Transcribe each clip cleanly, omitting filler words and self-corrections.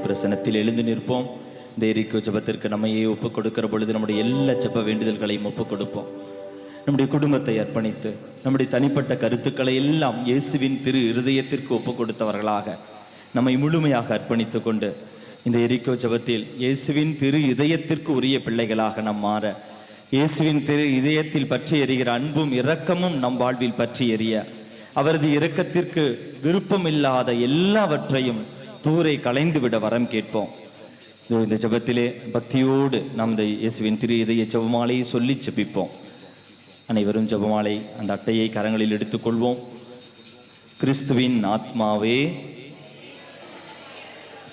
பிரசனத்தில் எழுந்து நிற்போம். இந்த எரிக்கோ ஜெபத்திற்கு நம்மையே ஒப்புக் கொடுக்கிற பொழுது நம்முடைய எல்லா ஜெப வேண்டுதல்களையும் ஒப்புக் கொடுப்போம். நம்முடைய குடும்பத்தை அர்ப்பணித்து நம்முடைய தனிப்பட்ட கருத்துக்களை எல்லாம் இயேசுவின் திரு இருதயத்திற்கு ஒப்புக் கொடுத்தவர்களாக நம்மை முழுமையாக அர்ப்பணித்து கொண்டு இந்த எரிக்கோ ஜெபத்தில் இயேசுவின் திரு இதயத்திற்கு உரிய பிள்ளைகளாக நாம் மாற, இயேசுவின் திரு இதயத்தில் பற்றி எறிகிற அன்பும் இரக்கமும் நம் வாழ்வில் பற்றி எறிய, அவரது இரக்கத்திற்கு விருப்பமில்லாத எல்லாவற்றையும் தூரை களைந்துவிட வரம் கேட்போம். இந்த ஜெபத்திலே பக்தியோடு நாம் இந்த இயேசுவின் திரு இதய ஜெபமாலையை சொல்லி ஜெபிப்போம். அனைவரும் ஜெபமாலை அந்த அட்டையை கரங்களில் எடுத்துக்கொள்வோம். கிறிஸ்துவின் ஆத்மாவே,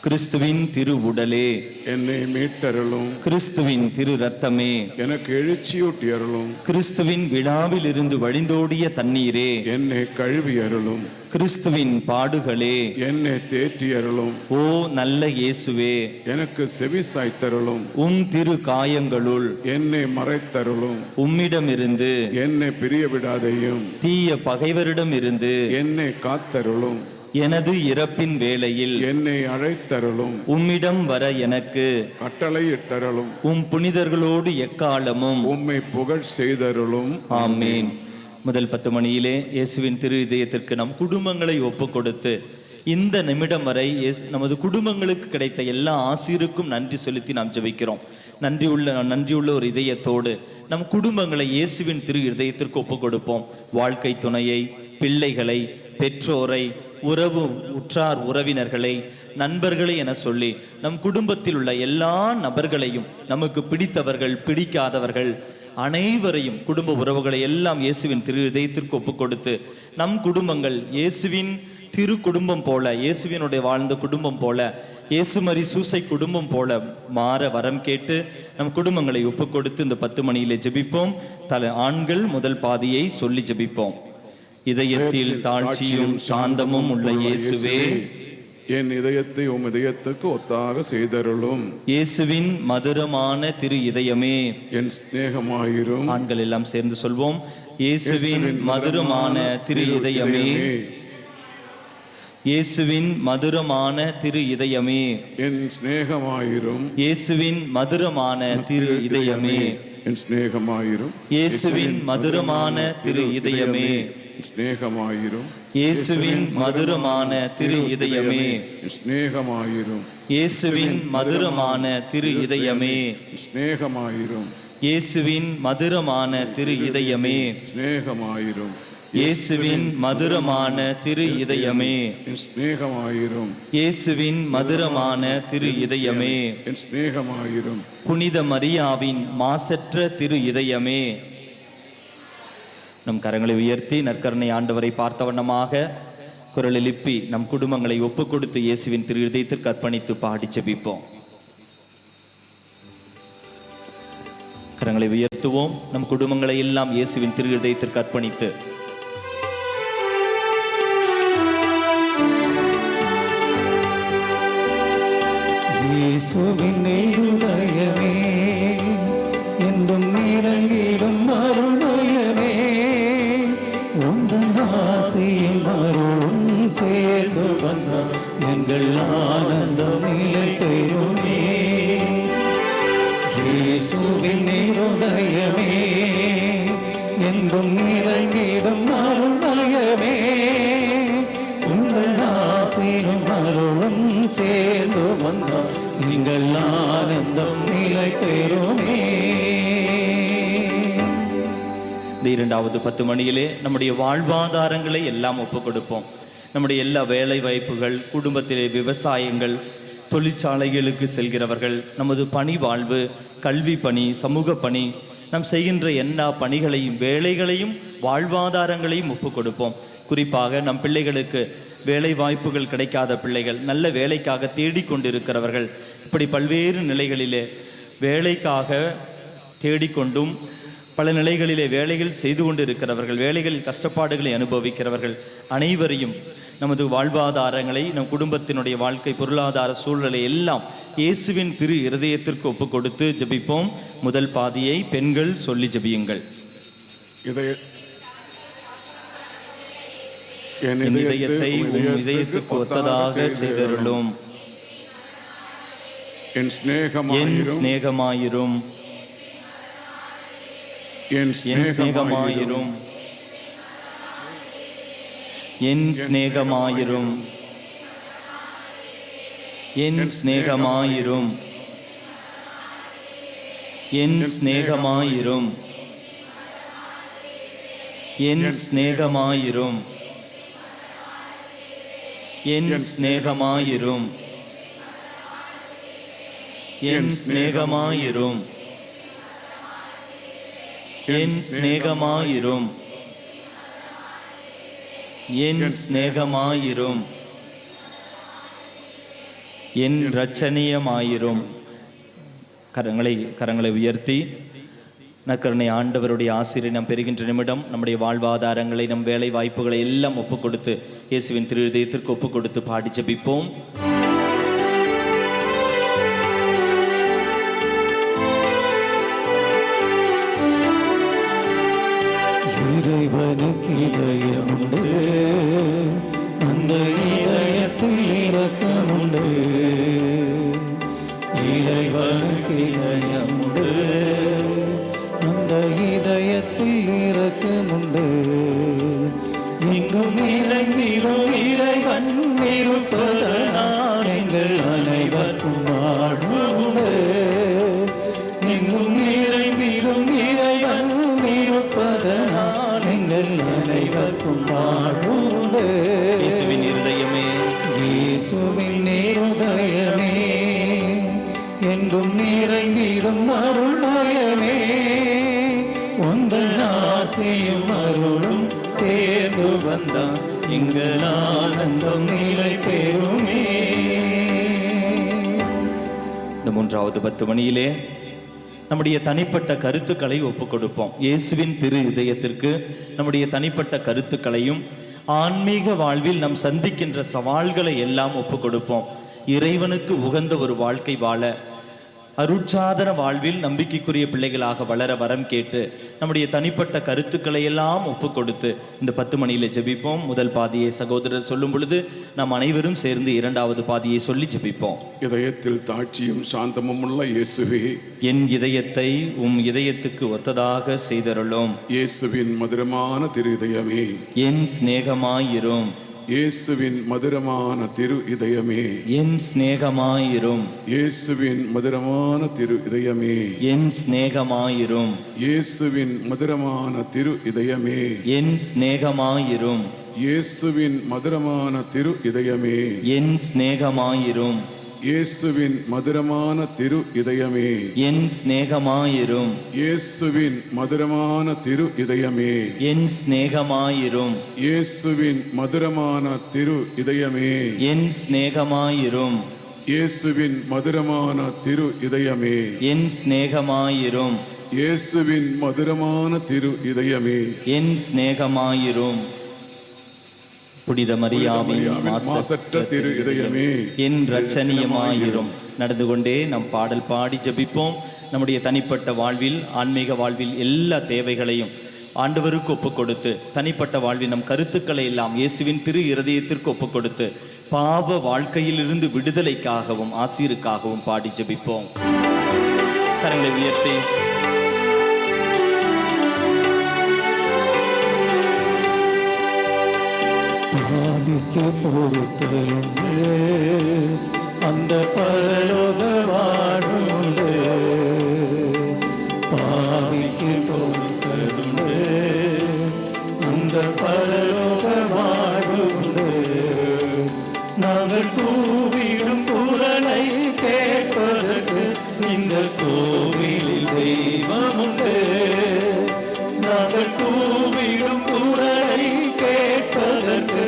கிறிஸ்துவின் திரு உடலே, என்னை மீட்டருளும். கிறிஸ்துவின் திரு ரத்தமே, எனக்கு எழுச்சியூட்டி அருளும். கிறிஸ்துவின் விழாவில் இருந்து வழிந்தோடிய தண்ணீரே, என்னை கழுவி அருளும். கிறிஸ்துவின் பாடுகளே, என்னை தேற்றி அருளும். ஓ நல்ல இயேசுவே, எனக்கு செவி சாய்த்தருளும். உம் திரு காயங்களுள் என்னை மறைத்தருளும். உம்மிடமிருந்து என்னை பிரிய விடாதையும். தீய பகைவரிடம் இருந்து என்னை காத்தருளும். எனது இறப்பின் வேளையில் என்னை அழைத்தருளும். உம்மிடம் வர எனக்கு கட்டளை இட்டருளும். உம் புனிதர்களோடு எக்காலமும் உம்மை புகழ் செய்தருளும். ஆமேன். முதல் 10 மணியிலே இயேசுவின் திரு இதயத்திற்கு நம் குடும்பங்களை ஒப்பு கொடுத்து இந்த நிமிடம் வரை நமது குடும்பங்களுக்கு கிடைத்த எல்லா ஆசீருக்கும் நன்றி செலுத்தி நாம் ஜெபிக்கிறோம். நன்றியுள்ள ஒரு இதயத்தோடு நம் குடும்பங்களை இயேசுவின் திரு இதயத்திற்கு ஒப்பு கொடுப்போம். வாழ்க்கை துணையை, பிள்ளைகளை, பெற்றோரை, உற்றார் உறவினர்களை, நண்பர்களை என சொல்லி நம் குடும்பத்தில் உள்ள எல்லா நபர்களையும், நமக்கு பிடித்தவர்கள் பிடிக்காதவர்கள் அனைவரையும், குடும்ப உறவுகளை எல்லாம் இயேசுவின் திரு இதயத்திற்கு ஒப்பு கொடுத்து நம் குடும்பங்கள் இயேசுவின் திரு குடும்பம் போல, இயேசுவினுடைய வாழ்ந்த குடும்பம் போல, இயேசுமரி சூசை குடும்பம் போல மாற வரம் கேட்டு நம் குடும்பங்களை ஒப்பு கொடுத்து இந்த 10 மணியிலே ஜெபிப்போம். ஆண்கள் முதல் பாதியை சொல்லி ஜெபிப்போம். இதயத்தில் தாழ்ச்சியும் சாந்தமும் உள்ள இயேசுவே, என் இதயத்தை உம் இதயத்துக்கு ஒத்தாக செய்தருளும். இயேசுவின் மதுரமான திரு இதயமே, என் சிநேகமாயிரும். ஆண்கள் எல்லாம் சேர்ந்து சொல்வோம். இயேசுவின் மதுரமான திரு இதயமே, இயேசுவின் மதுரமான திரு இதயமே, என் சிநேகமாயிரும். இயேசுவின் மதுரமான திரு இதயமே, என் சிநேகமாயிரும். இயேசுவின் மதுரமான திரு இதயமே, ஸ்நேகமாயிரும். இயேசுவின் மதுரமான திரு இதயமே, ஸ்நேகமாயிரும். இயேசுவின் மதுரமான திரு இதயமே, ஸ்நேகமாயிரும். இயேசுவின் மதுரமான திரு இதயமே, ஸ்நேகமாயிரும். இயேசுவின் மதுரமான திரு இதயமே, ஸ்நேகமாயிரும். இயேசுவின் மதுரமான திரு இதயமே, ஸ்நேகமாயிரும். புனித மரியாவின் மாசற்ற திரு இதயமே. நம் கரங்களை உயர்த்தி நற்கருணை ஆண்டவரை பார்த்த வண்ணமாக குரல் எழுப்பி நம் குடும்பங்களை ஒப்புக் கொடுத்து இயேசுவின் திரு இதயத்திற்கு அர்ப்பணித்து பாடி ஜெபிப்போம். கரங்களை உயர்த்துவோம். நம் குடும்பங்களை எல்லாம் இயேசுவின் திரு இதயத்திற்கு அர்ப்பணித்து இயேசுவின் இதயமே, என்றும் இறங்கிடும் அருள்மயமே, உந்தன் ஆசையும் அருளும் சேர்ந்து வந்த எங்கள் ஆனந்தம் நிலைத்தேருமே. இயேசுவின் இதயமே, என்றும் இறங்கிடும் அருள்மயமே, உந்தன் ஆசையும் அருளும் சேர்ந்து வந்த எங்கள் ஆனந்தம் நிலைத்தேருமே. இந்த 2வது 10 மணியிலே நம்முடைய வாழ்வாதாரங்களை எல்லாம் ஒப்புக் கொடுப்போம். நம்முடைய எல்லா வேலை வாய்ப்புகள், குடும்பத்திலே விவசாயங்கள், தொழிற்சாலைகளுக்கு செல்கிறவர்கள், நமது பணி வாழ்வு, கல்வி பணி, சமூக பணி, நாம் செய்கின்ற எல்லா பணிகளையும், வேலைகளையும், வாழ்வாதாரங்களையும் ஒப்புக் கொடுப்போம். குறிப்பாக நம் பிள்ளைகளுக்கு வேலை வாய்ப்புகள் கிடைக்காத பிள்ளைகள், நல்ல வேலைக்காக தேடிக்கொண்டிருக்கிறவர்கள், இப்படி பல்வேறு நிலைகளிலே வேலைக்காக தேடிக்கொண்டும் பல நிலைகளிலே வேலைகள் செய்து கொண்டு இருக்கிறவர்கள், வேலைகளில் கஷ்டப்பாடுகளை அனுபவிக்கிறவர்கள் அனைவரையும், நமது வாழ்வாதாரங்களை, நம் குடும்பத்தினுடைய வாழ்க்கை பொருளாதார சூழ்நிலை எல்லாம் இயேசுவின் திரு இருதயத்திற்கு ஒப்பு கொடுத்து ஜெபிப்போம். முதல் பாதியை பெண்கள் சொல்லி ஜெபியுங்கள். என் இதயத்தை உம் இதயத்துக்கு ஒத்ததாக செய்தருளும். என் என் சிநேகமாயிரும் சிநேகமாயிரும் என் என் சிநேகமாயிரும் சிநேகமாயிரும் என் சிநேகமாயிரும் என் சிநேகமாயிரும் என் சிநேகமாயிரும் என் சிநேகமாயிரும் என் சிநேகமாயிரும் என் சிநேகமாயிரும் என் சிநேகமாயிரும் என் சிநேகமாயிரும் என் இரட்சணியமாயிரும். கரங்களை உயர்த்தி நற்கருணை ஆண்டவருடைய ஆசிரியை நாம் பெறுகின்ற நிமிடம் நம்முடைய வாழ்வாதாரங்களை, நம் வேலை வாய்ப்புகளை எல்லாம் ஒப்புக் கொடுத்து இயேசுவின் திரு இதயத்திற்கு ஒப்புக் கொடுத்து பாடி ஜெபிப்போம். இறைவனுக்கு இதயமுண்டு, அந்த இதயத்தில் இரக்கமுண்டு. இறைவனுக்கு இதயமுண்டு, அந்த இதயத்தில் இரக்கமுண்டு. இங்கும் இறைவனும் இறைவன் இருப்பதனால் எங்கள் அனைவருக்கும் வாழ்வு உண்டு. எங்கும் இறைவனும் இறைவன் இருப்பதனால் எங்கள் அனைவருக்கும் வாழ்வு உண்டு. இயேசுவின் இருதயமே, இயேசுவின் இருதயமே, என்றும் நிறைந்திடும் அருள்மயமே, உந்தன் ஆசையும் அருளும் சேர்ந்து வந்தான் எங்கள் ஆனந்தம் நிலை பெறுமே. இந்த 3வது 10 மணியிலே நம்முடைய தனிப்பட்ட கருத்துக்களை ஒப்புக் கொடுப்போம். இயேசுவின் திரு இதயத்திற்கு நம்முடைய தனிப்பட்ட கருத்துக்களையும் ஆன்மீக வாழ்வில் நாம் சந்திக்கின்ற சவால்களை எல்லாம் ஒப்புக் கொடுப்போம். இறைவனுக்கு உகந்த ஒரு வாழ்க்கை வாழ, அருட்சாதன வாழ்வில் நம்பிக்கைக்குரிய பிள்ளைகளாக வளர வரம் கேட்டு நம்முடைய தனிப்பட்ட கருத்துக்களை எல்லாம் ஒப்புக் கொடுத்து இந்த 10 மணியில ஜெபிப்போம். முதல் பாதியை சகோதரர் சொல்லும் பொழுது நாம் அனைவரும் சேர்ந்து 2வது பாதியை சொல்லி ஜெபிப்போம். இதயத்தில் தாட்சியும் சாந்தமும் உள்ள இயேசுவே, என் இதயத்தை உம் இதயத்துக்கு ஒத்ததாக செய்தருளும். இயேசுவின் மதுரமான திரு இதயமே, என் சிநேகமாயிரும். இயேசுவின் மதுரமான திரு இதயமே, என் சிநேகமாயிரும். இயேசுவின் மதுரமான திரு இதயமே, என் சிநேகமாயிரும். இயேசுவின் மதுரமான திரு இதயமே, என் சிநேகமாயிரும். இயேசுவின் மதுரமான திரு இதயமே, என் சிநேகமாயிரும். இயேசுவின் மதுரமான திரு இதயமே, என் சிநேகமாயிரும். இயேசுவின் மதுரமான திரு இதயமே, என் சிநேகமாயிரும். இயேசுவின் மதுரமான திரு இதயமே, என் சிநேகமாயிரும். இயேசுவின் மதுரமான திரு இதயமே, என் சிநேகமாயிரும். இயேசுவின் மதுரமான திரு இதயமே, என் சிநேகமாயிரும். புனித மரியாவின் மாசற்ற திரு இதயமே, என் இரட்சணியமாயிரும். நடந்து கொண்டே நம் பாடல் பாடி ஜெபிப்போம். நம்முடைய தனிப்பட்ட வாழ்வில், ஆன்மீக வாழ்வில் எல்லா தேவைகளையும் ஆண்டவருக்கு ஒப்புக் கொடுத்து, தனிப்பட்ட வாழ்வில் நம் கருத்துக்களை எல்லாம் இயேசுவின் திரு இருதயத்திற்கு ஒப்புக் கொடுத்து, பாவ வாழ்க்கையிலிருந்து விடுதலைக்காகவும் ஆசீருக்காகவும் பாடி ஜெபிப்போம். கரங்களை உயர்த்தி பாவிக்கு பொறுத்தலுண்டு, அந்த பரலோக வாழ்வுண்டு. பாவிக்கு பொறுத்தலுண்டு, அந்த பரலோக வாழ்வுண்டு. நாங்கள் கூவிடும் குரலை கேட்பதற்கு இந்த கோவிலில் தெய்வமுண்டு. நாங்கள் கூவிடும் குரலை கேட்பதற்கு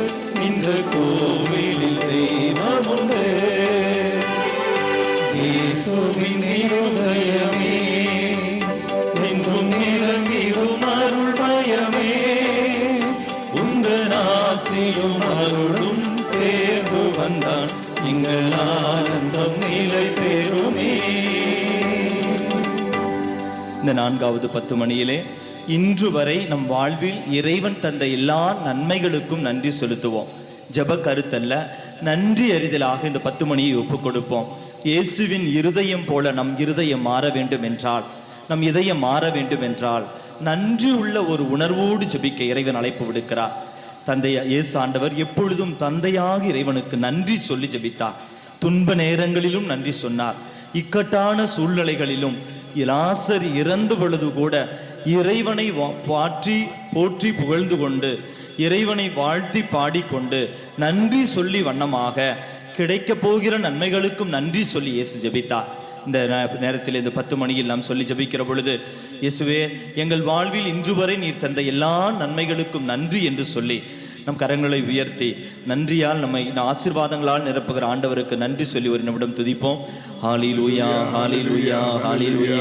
இந்த கோவிலில் தெய்வமுண்டு. இயேசுவின் இருதயமே, என்றும் நிரம்பிடும் அருள்மயமே, உந்தன் ஆசியும் அருளும் சேர்ந்து வந்தான் எங்கள் ஆனந்தம் நிலை பெறுமே. இந்த 4வது 10 மணியிலே இன்று வரை நம் வாழ்வில் இறைவன் தந்த எல்லா நன்மைகளுக்கும் நன்றி செலுத்துவோம். ஜெப கருத்தல்ல, நன்றி அறிதலாக இந்த 10 மணியை ஒப்புக் கொடுப்போம். இயேசுவின் இருதயம் போல நம் இருதயம் மாற வேண்டும் என்றால், நம் இதயம் மாற வேண்டும் என்றால், நன்றி உள்ள ஒரு உணர்வோடு ஜெபிக்க இறைவன் அழைப்பு விடுக்கிறார். தந்தை இயேசு ஆண்டவர் எப்பொழுதும் தந்தையாக இறைவனுக்கு நன்றி சொல்லி ஜெபித்தார். துன்ப நேரங்களிலும் நன்றி சொன்னார். இக்கட்டான சூழ்நிலைகளிலும் லாசர் இறந்த பொழுது கூட இறைவனை போற்றி புகழ்ந்து கொண்டு, இறைவனை வாழ்த்தி பாடிக்கொண்டு, நன்றி சொல்லி வண்ணமாக கிடைக்க போகிற நன்மைகளுக்கும் நன்றி சொல்லி இயேசு ஜெபித்தார். இந்த நேரத்தில் இந்த 10 மணியில் நாம் சொல்லி ஜெபிக்கிற பொழுது, இயேசுவே, எங்கள் வாழ்வில் இன்று வரை நீர் தந்த எல்லா நன்மைகளுக்கும் நன்றி என்று சொல்லி நம் கரங்களை உயர்த்தி நன்றியால் நம்மை ஆசீர்வாதங்களால் நிரப்புகிற ஆண்டவருக்கு நன்றி சொல்லி ஒரு நிமிடம் துதிப்போம். ஹalleluya, ஹalleluya, ஹalleluya.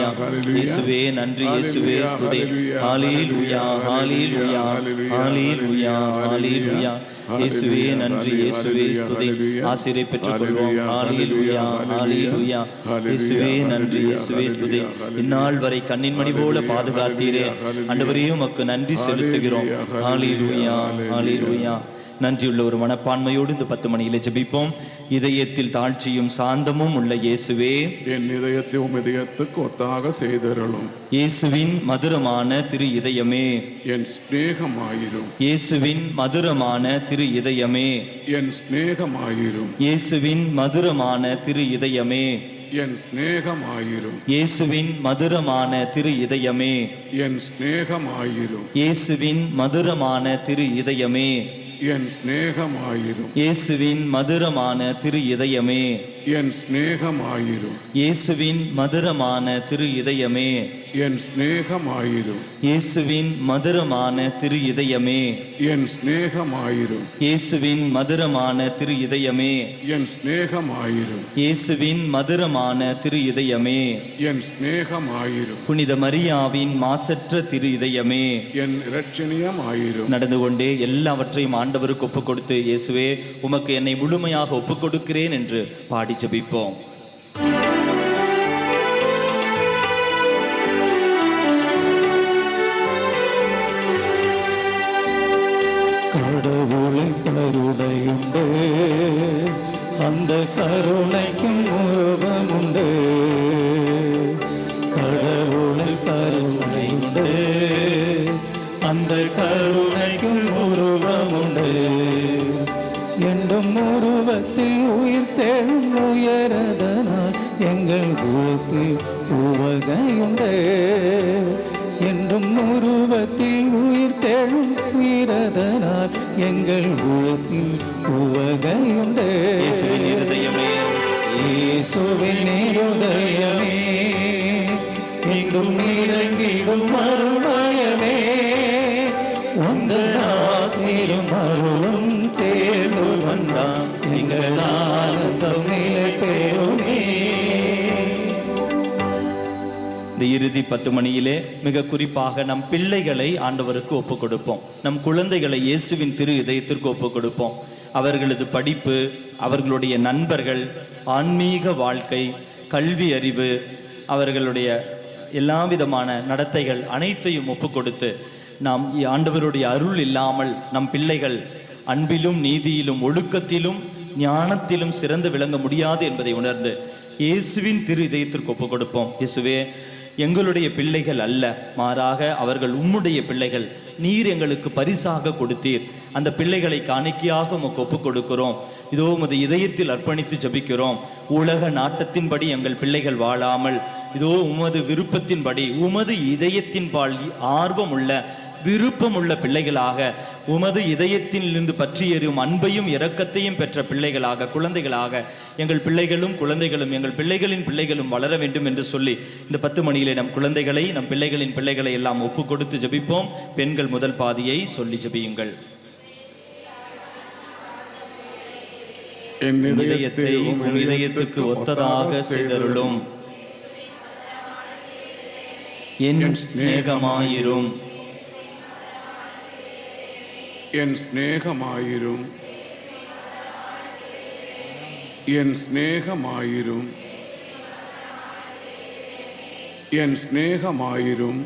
இயேசுவே நன்றி, இயேசுவே ஸ்துதி. ஹalleluya, ஹalleluya, ஹalleluya, ஹalleluya. இயேசுவே நன்றி, இயேசுவே ஸ்துதி. ஆசீரை பெற்றுக்கொள்வோம். ஹalleluya, ஹalleluya. இயேசுவே நன்றி, இயேசுவே ஸ்துதி. இந்நாள் வரை கண்ணின் மணி போல பாதுகாத்தீரே ஆண்டவரே, உமக்கு நன்றி செலுத்துகிறோம். ஹalleluya, ஹalleluya. நன்றியுள்ள ஒரு மனப்பான்மையோடு இந்த 10 மணியிலே ஜெபிப்போம். இதயத்தில் தாழ்ச்சியும் சாந்தமும் உள்ள இயேசுவே, என் இதயத்தை உம் இதயத்துக்கு ஒத்தாக செய்தருளும். இயேசுவின் மதுரமான திரு இதயமே, என் சிநேகமாயிரும். இயேசுவின் மதுரமான திரு இதயமே, என் சிநேகமாயிரும். இயேசுவின் மதுரமான திரு இதயமே, என் சிநேகமாயிரும். இயேசுவின் மதுரமான திரு இதயமே, என் சிநேகமாயிரும். இயேசுவின் மதுரமான திரு இதயமே, என் சிநேகமாயிரும். இயேசுவின் மதுரமான திரு இதயமே, என் சிநேகமாயிரும். இயேசுவின் மதுரமான திரு இதயமே, என் சிநேகமாயிரும். இயேசுவின் மதுரமான திரு இதயமே, என் சிநேகமாயிரும். இயேசுவின் மதுரமான திரு இதயமே, என் சிநேகமாயிரும். இயேசுவின் மதுரமான திரு இதயமே, என் சிநேகமாயிரும். புனித மரியாவின் மாசற்ற திரு இதயமே, என் இரட்சணியமாயிரும். நடந்து கொண்டே எல்லாவற்றையும் ஆண்டவருக்கு ஒப்புக் கொடுத்து, இயேசுவே, உமக்கு என்னை முழுமையாக ஒப்புக் கொடுக்கிறேன் என்று பாடி ஜெபிப்போம். கடவுளின் கருணையுண்டு, அந்த கருணைக்கும் உருவமுண்டு. கடவுளின் கருணையுண்டு, அந்த கருணைக்கும் உருவமுண்டு. என்றும் உருவத்தில் உயிர் தேடும் உயரதனால் எங்கள் குலத்தில் உவகையுண்டு. என்றும் உருவத்தில் உயிர் தேடும் உயிரதனால் எங்கள் குலத்தில் உவகையுண்டு. இயேசுவின் இருதயமே, இயேசுவின் இருதயமே, எங்கும் இறங்கிடும் அருள்மயமே, உந்தன் ஆசீரும் அருளும் சேர்ந்து வந்தான் எங்கள் ஆனந்தம் நிலை பெறுமே. இந்த இறுதி 10 மணியிலே மிக குறிப்பாக நம் பிள்ளைகளை ஆண்டவருக்கு ஒப்புக் கொடுப்போம். நம் குழந்தைகளை இயேசுவின் திரு இதயத்திற்கு ஒப்புக் கொடுப்போம். அவர்களது படிப்பு, அவர்களுடைய நண்பர்கள், ஆன்மீக வாழ்க்கை, கல்வி அறிவு, அவர்களுடைய எல்லா விதமான நடத்தைகள் அனைத்தையும் ஒப்புக் கொடுத்து, நாம் ஆண்டவருடைய அருள் இல்லாமல் நம் பிள்ளைகள் அன்பிலும் நீதியிலும் ஒழுக்கத்திலும் ஞானத்திலும் சிறந்து விளங்க முடியாது என்பதை உணர்ந்து இயேசுவின் திரு இதயத்திற்கு ஒப்புக் கொடுப்போம். இயேசுவே, எங்களுடைய பிள்ளைகள் அல்ல, மாறாக அவர்கள் உம்முடைய பிள்ளைகள். நீர் எங்களுக்கு பரிசாக கொடுத்தீர். அந்த பிள்ளைகளை காணிக்கையாக உமக்கு ஒப்புக் கொடுக்கிறோம். இதோ உமது இதயத்தில் அர்ப்பணித்து ஜபிக்கிறோம். உலக நாட்டத்தின்படி எங்கள் பிள்ளைகள் வாழாமல், இதோ உமது விருப்பத்தின்படி, உமது இதயத்தின்பால் ஆர்வம் உள்ள விருப்பமுள்ள பிள்ளைகளாக, உமது இதயத்திலிருந்து பற்றி எறியும் அன்பையும் இரக்கத்தையும் பெற்ற பிள்ளைகளாக, குழந்தைகளாக எங்கள் பிள்ளைகளும் குழந்தைகளும் எங்கள் பிள்ளைகளின் பிள்ளைகளும் வளர வேண்டும் என்று சொல்லி இந்த 10 மணியிலே நம் குழந்தைகளை, நம் பிள்ளைகளின் பிள்ளைகளை எல்லாம் ஒப்பு கொடுத்து ஜபிப்போம். பெண்கள் முதல் பாதியை சொல்லி ஜபியுங்கள். என் இதயத்தை உம் இதயத்துக்கு ஒத்ததாக செய்தருளும். என் சிநேகமாயிரும், என் சிநேகமாயிரும், என் சிநேகமாயிரும், என் சிநேகமாயிரும்,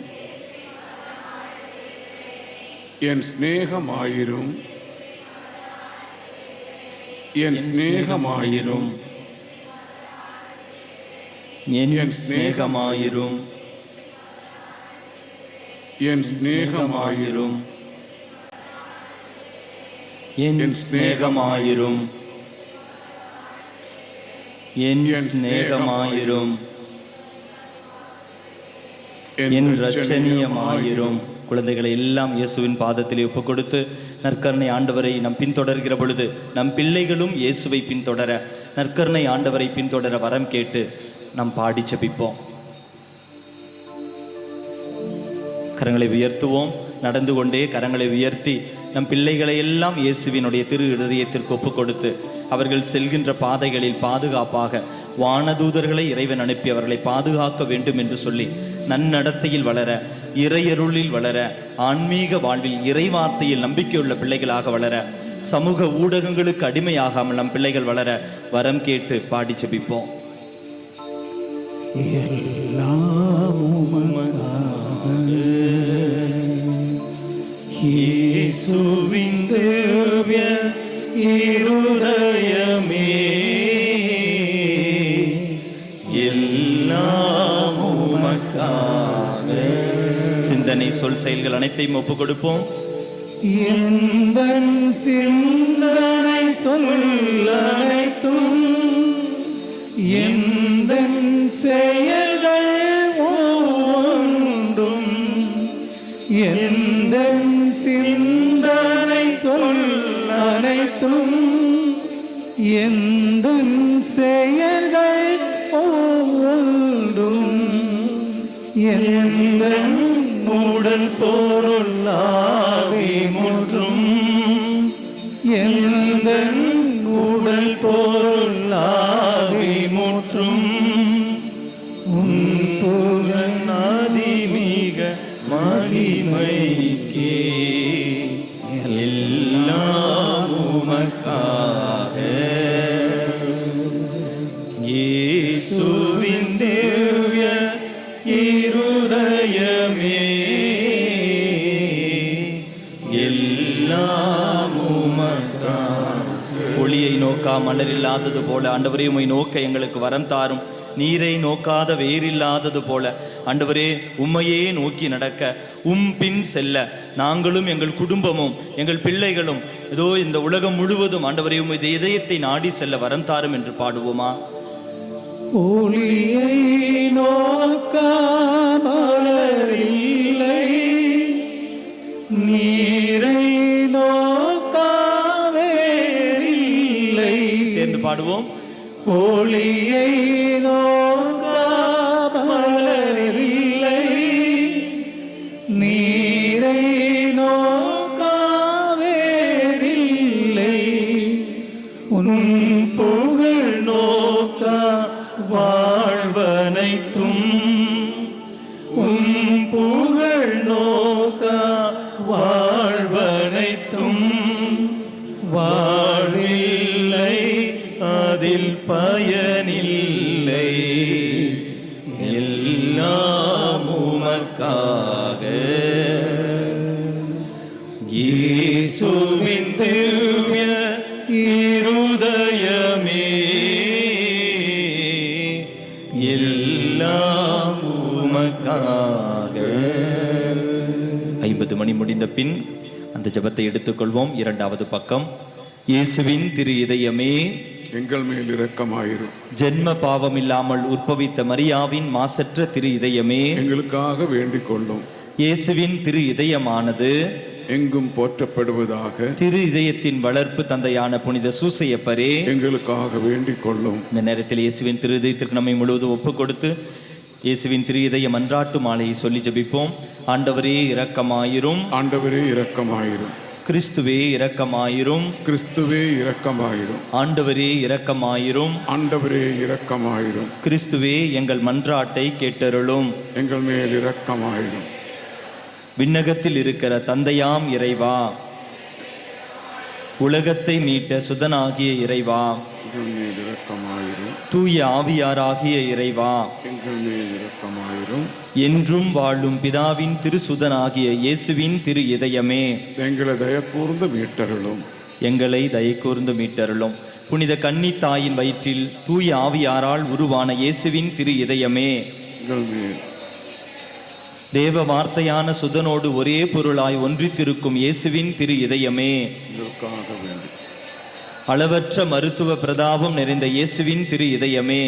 என் சிநேகமாயிரும், என் சிநேகமாயிரும், என் சிநேகமாயிரும், என் சிநேகமாயிரும், என் சிநேகமாயிரும், என் சிநேகமாயிரும், என் இரட்சணியமாயிரும். குழந்தைகளை எல்லாம் இயேசுவின் பாதத்திலே ஒப்புக் கொடுத்து நற்கருணை ஆண்டவரை நம் பின்தொடர்கிற பொழுது நம் பிள்ளைகளும் இயேசுவை பின்தொடர, நற்கருணை ஆண்டவரை பின்தொடர வரம் கேட்டு நாம் பாடி ஜெபிப்போம். கரங்களை உயர்த்துவோம். நடந்து கொண்டே கரங்களை உயர்த்தி நம் பிள்ளைகளை எல்லாம் இயேசுவினுடைய திரு இருதயத்திற்கு ஒப்புக் கொடுத்து அவர்கள் செல்கின்ற பாதைகளில் பாதுகாப்பாக வானதூதர்களை இறைவன் அனுப்பி அவர்களை பாதுகாக்க வேண்டும் என்று சொல்லி நன்னடத்தையில் வளர, இறையருளில் வளர, ஆன்மீக வாழ்வில் இறைவார்த்தையில் நம்பிக்கையுள்ள பிள்ளைகளாக வளர, சமூக ஊடகங்களுக்கு அடிமையாகாமல் நம் பிள்ளைகள் வளர வரம் கேட்டு பாடி ஜெபிப்போம். இயேசுவின் திவ்ய இருதயமே எல்லாம் உமக்காக. சிந்தனை, சொல், செயல்கள் அனைத்தையும் ஒப்புக் கொடுப்போம். எந்தன் சிந்தனை சொல் அனைத்தும், எந்தன் செயல்கள் ஒவ்வொன்றும், எந்தன் சிந்தனை சொல் அனைத்தும், எந்தன் செயல்கள் ஒவ்வொன்றும், எந்தன் உடல் பொருள் ஆவி முற்றும், எந்தன் உடல் பொருள் ஆவி முற்றும், உன் புகழ் அதிமிக மகிமைக்கே எல்லாம் உமக்காக. இயேசுவின் திவ்ய இருதயமே எல்லாம் உமக்காக. ஒளியை நோக்கா மலரில்லாதது போல ஆண்டவரே உம்மை நோக்க எங்களுக்கு வரம் தாரும். நீரை நோக்காத வேறில்லாதது போல ஆண்டவரே உம்மையே நோக்கி நடக்க, பின் செல்ல நாங்களும் எங்கள் குடும்பமும் எங்கள் பிள்ளைகளும் ஏதோ இந்த உலகம் முழுவதும் ஆண்டவரே உம்முடைய இதயத்தை நாடி செல்ல வரம் தாரும் என்று பாடுவோமா? ஒளியை நோக்காமலரில்லை, நீரை நோக்காவேரில்லை. சேர்ந்து பாடுவோம். ஒளியை நோக்காமலரில்லை, நீரை நோக்காவேரில்லை, உன் புகழ் நோக்கா வாழ்வனைத்தும், உன் புகழ் நோக்கா வாழ்வனைத்தும், வாழ்வில்லை அதில் பயனில்லை எல்லாம் உமக்காக. இயேசுவின் திவ்ய இருதயமே எல்லாம் உமக்காக. 50 மணி முடிந்த பின் அந்த ஜெபத்தை எடுத்துக்கொள்வோம். 2வது பக்கம். இயேசுவின் திரு இதயமே எங்கள் மேல் இரக்கமாயிரும். ஜென்ம பாவம் இல்லாமல் உற்பவித்த மரியாவின் மாசற்ற திரு இதயமே எங்களுக்காக வேண்டிக் கொள்ளும். இயேசுவின் திரு இதயமானது எங்கும் போற்றப்படுவதாக. திரு இதயத்தின் வளர்ப்பு தந்தையான புனித சூசையப்பரே எங்களுக்காக வேண்டிக் கொள்ளும். இந்த நேரத்தில் இயேசுவின் திரு இதயத்திற்கு நம்மை முழுவதும் ஒப்பு கொடுத்து இயேசுவின் திரு இதய மன்றாட்டு மாலையை சொல்லி ஜெபிப்போம். ஆண்டவரே இரக்கமாயிரும், ஆண்டவரே இரக்கமாயிரும், கிறிஸ்துவே இரக்கமாயிரும், கிறிஸ்துவே இரக்கமாயிரும், ஆண்டவரே இரக்கமாயிரும், ஆண்டவரே இரக்கமாயிரும், கிறிஸ்துவே எங்கள் மன்றாட்டை கேட்டருளும், எங்கள் மேல் இரக்கமாயிரும். விண்ணகத்தில் இருக்கிற தந்தையாம் இறைவா, உலகத்தை மீட்ட சுதனாகிய இறைவா, எங்கள் மேல் இரக்கமாயிரும். தூய ஆவியாராகிய இறைவா, எங்கள் மேல் இரக்கமாயிரும். என்றும் வாழும் பிதாவின் திருசுதனாகிய இயேசுவின் திரு இதயமே எங்களை தயக்கூர்ந்து மீட்டருளும். எங்களை தயை கூர்ந்து மீட்டருளும். புனித கன்னி தாயின் வயிற்றில் தூய ஆவியாரால் உருவான இயேசுவின் திரு இதயமே, எங்கள் மேல் தேவ வார்த்தையான சுதனோடு ஒரே பொருளாய் ஒன்றித்திருக்கும் இயேசுவின் திரு இதயமே, எங்களுக்காக வேண்டி அளவற்ற மருத்துவ பிரதாபம் நிறைந்த இயேசுவின் திரு இதயமே,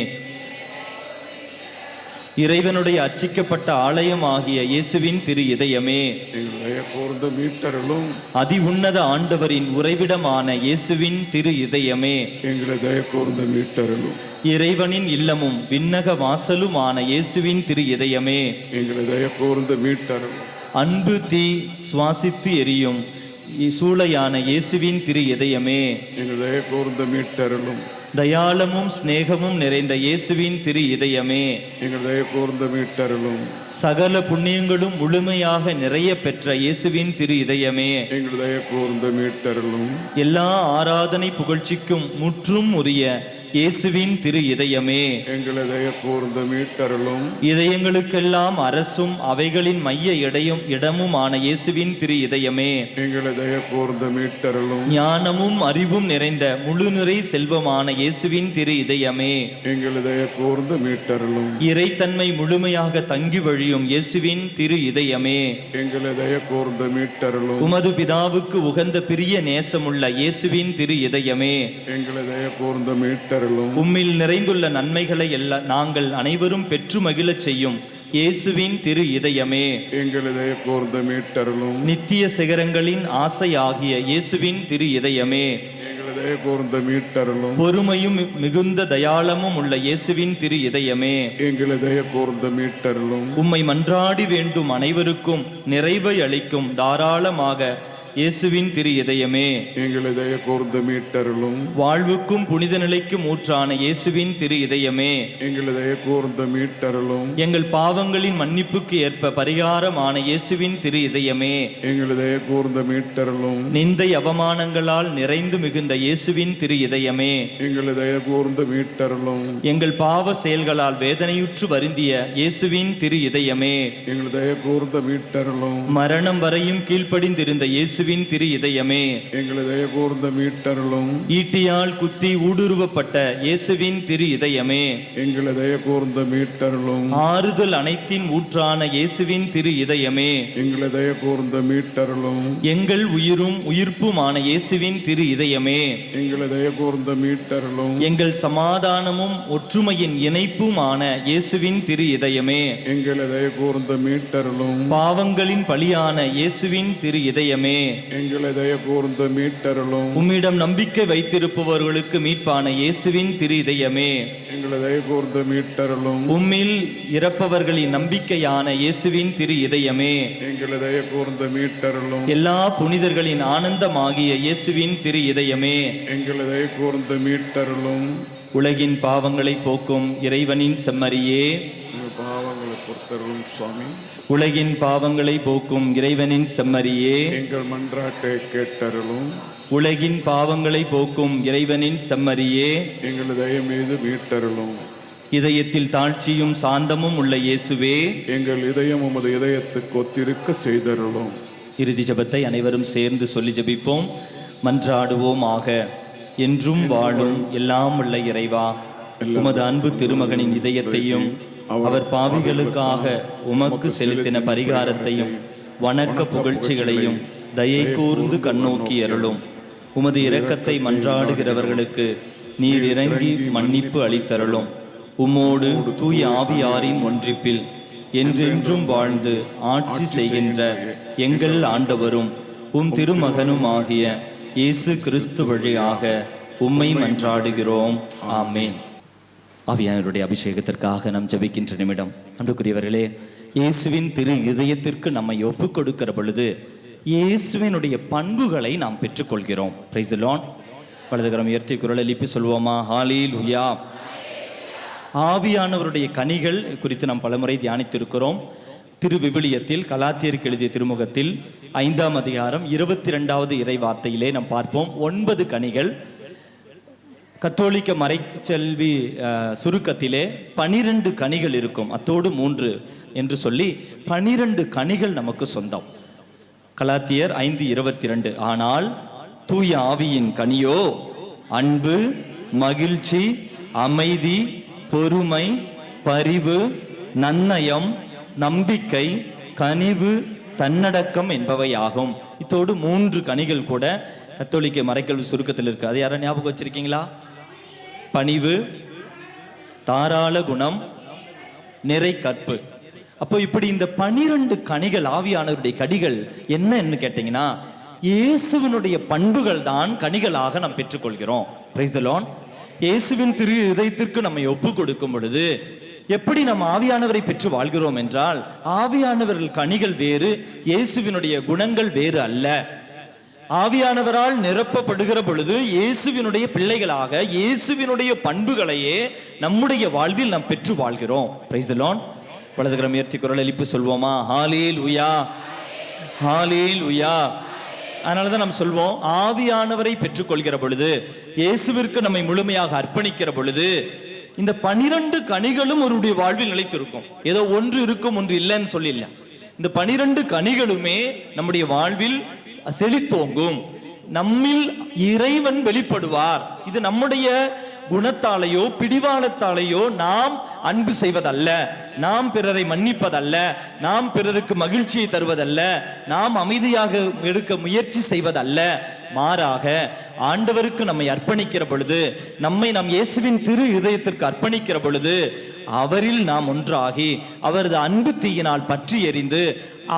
இறைவனுடைய அர்ச்சிக்கப்பட்ட ஆலயம் ஆகிய இயேசுவின் திரு இதயமே, எங்கள் தய கூர்ந்த மீட்டரலும் அதி உன்னத ஆண்டவரின் உறைவிடமான இயேசுவின் திரு இதயமே, எங்களை தய கூர்ந்த மீட்டரலும் இறைவனின் இல்லமும் விண்ணக வாசலுமான இயேசுவின் திரு இதயமே, எங்களை தய கூர்ந்த மீட்டரலும் அன்பு தீ சுவாசித்து எரியும் சூளையான இயேசுவின் திரு இதயமே, எங்கள் தய கூர்ந்த மீட்டரலும் தயாளமும் சிநேகமும் நிறைந்த இயேசுவின் திரு இதயமே, எங்கள் தய கூர்ந்த மீட்டரலும் சகல புண்ணியங்களும் முழுமையாக நிறைய பெற்ற இயேசுவின் திரு இதயமே, எங்கள் தய கூர்ந்த மீட்டரலும் எல்லா ஆராதனை புகழ்ச்சிக்கும் முற்றும் உரிய இயேசுவின் திரு இதயமே, எங்களை தய கூர்ந்த மீட்டரலும் இதயங்களுக்கெல்லாம் அரசும் அவைகளின் மைய இடமுமான இயேசுவின் திரு இதயமே, எங்களை தய கூர்ந்த மீட்டரலும் ஞானமும் அறிவும் நிறைந்த முழுநிறை செல்வமான இயேசுவின் திரு இதயமே, எங்களை தய கூர்ந்த மீட்டரலும் இறைத்தன்மை முழுமையாக தங்கி வழியும் இயேசுவின் திரு இதயமே, எங்களை தய கூர்ந்த மீட்டரலும் உமது பிதாவுக்கு உகந்த பிரிய நேசமுள்ள இயேசுவின் திரு இதயமே, எங்களை தய கூர்ந்த மீட்டரலும் உம்மில் நிறைந்துள்ள நன்மைகளை எல்லாம் நாங்கள் அனைவரும் பெற்று மகிழச் செய்யும் இயேசுவின் திரு இதயமே, எங்களை தய கூர்ந்த மீட்டரலும் நித்திய சிகரங்களின் ஆசையாகிய இயேசுவின் திரு இதயமே, எங்களை தய கூர்ந்த மீட்டரலும் பொறுமையும் மிகுந்த தயாளமும் உள்ள இயேசுவின் திரு இதயமே, எங்களை தய கூர்ந்த மீட்டரலும் உம்மை மன்றாடி வேண்டும் அனைவருக்கும் நிறைவை அளிக்கும் தாராளமாக இயேசுவின் திரு இதயமே, எங்களை தய கூர்ந்த மீட்டரலும் வாழ்வுக்கும் புனித நிலைக்கும் ஊற்றான இயேசுவின் திரு இதயமே, எங்களை தய கூர்ந்த மீட்டரலும் எங்கள் பாவங்களின் மன்னிப்புக்கு ஏற்ப பரிகாரமான இயேசுவின் திரு இதயமே, எங்களை தய கூர்ந்த மீட்டரலும் நிந்தை அவமானங்களால் நிறைந்து மிகுந்த இயேசுவின் திரு இதயமே, எங்களை தய கூர்ந்த மீட்டரலும் எங்கள் பாவ செயல்களால் வேதனையுற்று வருந்திய இயேசுவின் திரு இதயமே, எங்களை தய கூர்ந்த மீட்டரலும் மரணம் வரையும் கீழ்ப்படிந்திருந்த இயேசுவின் திரு இதயமே, எங்களை தய கூர்ந்த மீட்டரலும் ஈட்டியால் குத்தி ஊடுருவப்பட்ட இயேசுவின் திரு இதயமே, எங்களை தய கூர்ந்த மீட்டரலும் ஆறுதல் அனைத்தின் ஊற்றான இயேசுவின் திரு இதயமே, எங்களை தய கூர்ந்த மீட்டரலும் எங்கள் உயிரும் உயிர்ப்புமான இயேசுவின் திரு இதயமே, எங்களை தய கூர்ந்த மீட்டரலும் எங்கள் சமாதானமும் ஒற்றுமையின் இணைப்புமான இயேசுவின் திரு இதயமே, எங்களை தய கூர்ந்த மீட்டரலும் பாவங்களின் பலியான இயேசுவின் திரு இதயமே, எங்களை தய கூர்ந்த மீட்டரலும் உம்மிடம் நம்பிக்கை வைத்திருப்பவர்களுக்கு மீட்பான இயேசுவின் திரு இதயமே, எங்களை தய கூர்ந்த மீட்டரலும் உம்மில் இறப்பவர்களின் நம்பிக்கையான இயேசுவின் திரு இதயமே, எங்களை தய கூர்ந்த மீட்டரலும் எல்லா புனிதர்களின் ஆனந்தமாகிய இயேசுவின் திரு இதயமே, எங்களை தய கூர்ந்த மீட்டரலும் உலகின் பாவங்களை போக்கும் இறைவனின் செம்மறியே, எங்கள் பாவங்களை பொறுத்தருளும் சுவாமி. உலகின் பாவங்களை போக்கும் இறைவனின் செம்மறியே, எங்கள் மன்றாட்டை கேட்டருளும். உலகின் பாவங்களை போக்கும் இறைவனின் செம்மறியே, எங்கள் தய மீது மீட்டருளும். இதயத்தில் தாழ்ச்சியும் சாந்தமும் உள்ள இயேசுவே, எங்கள் இதயம் உமது இதயத்துக்கு ஒத்திருக்க செய்தருளும். இறுதி ஜெபத்தை அனைவரும் சேர்ந்து சொல்லி ஜெபிப்போம். மன்றாடுவோம் ஆக. என்றும் வாழும் எல்லாம் உள்ள இறைவா, உமது அன்பு திருமகனின் இதயத்தையும் அவர் பாவிகளுக்காக உமக்கு செலுத்தின பரிகாரத்தையும் வணக்க புகழ்ச்சிகளையும் தயை கூர்ந்து கண்ணோக்கி அருளும். உமது இரக்கத்தை மன்றாடுகிறவர்களுக்கு நீர் இறங்கி மன்னிப்பு அளித்தருளும். உம்மோடு தூய ஆவியாரின் ஒன்றிப்பில் என்றென்றும் வாழ்ந்து ஆட்சி செய்கின்ற எங்கள் ஆண்டவரும் உம் திருமகனும் ஆகிய இயேசு கிறிஸ்து வழியாக உம்மை மன்றாடுகிறோம். ஆமென். ஆவியானவருடைய அபிஷேகத்திற்காக நாம் ஜெபிக்கின்ற நிமிடம். அன்புக்குரியவர்களே, இயேசுவின் திரு இதயத்திற்கு நம்மை ஒப்புக் கொடுக்கிற பொழுது இயேசுவினுடைய பண்புகளை நாம் பெற்றுக்கொள்கிறோம். Price the Lord. வலதுகரம் உயர்த்தி குரல் எழுப்பி சொல்வோமா? ஹalleluya. ஆவியானவருடைய கனிகள் குறித்து நாம் பலமுறை தியானித்திருக்கிறோம். திருவிவிலியத்தில் கலாத்தியருக்கு எழுதிய திருமுகத்தில் 5ஆம் அதிகாரம் 22வது இறை வார்த்தையிலே நாம் பார்ப்போம் 9 கனிகள். கத்தோலிக்க மறைச்செல்வி சுருக்கத்திலே 12 கனிகள் இருக்கும், அத்தோடு 3 என்று சொல்லி 12 கனிகள் நமக்கு சொந்தம். கலாத்தியர் 5:22. ஆனால் தூய ஆவியின் கனியோ அன்பு, மகிழ்ச்சி, அமைதி, பொறுமை, பரிவு, நன்னயம், நம்பிக்கை, கனிவு, தன்னடக்கம் என்பவையாகும். இத்தோடு 3 கனிகள் கூட கத்தோலிக்க மறைக்கல்வி சுருக்கத்தில் இருக்கு. அது யாரும் ஞாபகம் வச்சிருக்கீங்களா? பணிவு, தாராள குணம், நிறை கற்பு. அப்போ இப்படி இந்த 12 கனிகள், ஆவியானவருடைய கனிகள் என்னன்னு கேட்டீங்கன்னா, இயேசுவினுடைய பண்புகள் தான் கனிகளாக நாம் பெற்றுக்கொள்கிறோம். Price the Lord. இயேசுவின் திரு இதயத்திற்கு நம்மை ஒப்பு கொடுக்கும் பொழுது எப்படி நம்ம ஆவியானவரை பெற்று வாழ்கிறோம் என்றால், ஆவியானவர்கள் கனிகள் வேறு, இயேசுவினுடைய குணங்கள் வேறு அல்ல. ஆவியானவரால் நிரப்பப்படுகிற பொழுது இயேசுவினுடைய பிள்ளைகளாக இயேசுவினுடைய பண்புகளையே நம்முடைய வாழ்வில் நாம் பெற்று வாழ்கிறோம். Price the Lord. வலதுகரம் உயர்த்தி குரல் எழுப்பி சொல்வோமா? ஹல்லேலூயா, ஹல்லேலூயா. அதனாலதான் நாம் சொல்வோம், ஆவியானவரை பெற்றுக்கொள்கிற பொழுது, இயேசுவிற்கு நம்மை முழுமையாக அர்ப்பணிக்கிற பொழுது, இந்த 12 கனிகளும் ஒருடைய வாழ்வில் நிலைத்திருக்கும். ஏதோ ஒன்று இருக்கும் ஒன்று இல்லைன்னு சொல்லிடல. இந்த 12 கனிகளுமே நம்முடைய வாழ்வில் செழித்தோங்கும். நம்மில் இறைவன் வெளிப்படுவார். இது நம்முடைய குணத்தாலேயோ பிடிவாளத்தாலேயோ நாம் அன்பு செய்வதல்ல, நாம் பிறரை மன்னிப்பதல்ல, நாம் பிறருக்கு மகிழ்ச்சியை தருவதல்ல, நாம் அமைதியாக எடுக்க முயற்சி செய்வதல்ல. மாறாக ஆண்டவருக்கு நம்மை அர்ப்பணிக்கிற பொழுது, நம்மை நாம் இயேசுவின் திரு இதயத்திற்கு அர்ப்பணிக்கிற பொழுது, அவரில் நாம் ஒன்றாகி அவரது அன்பு தீயினால் பற்றி எறிந்து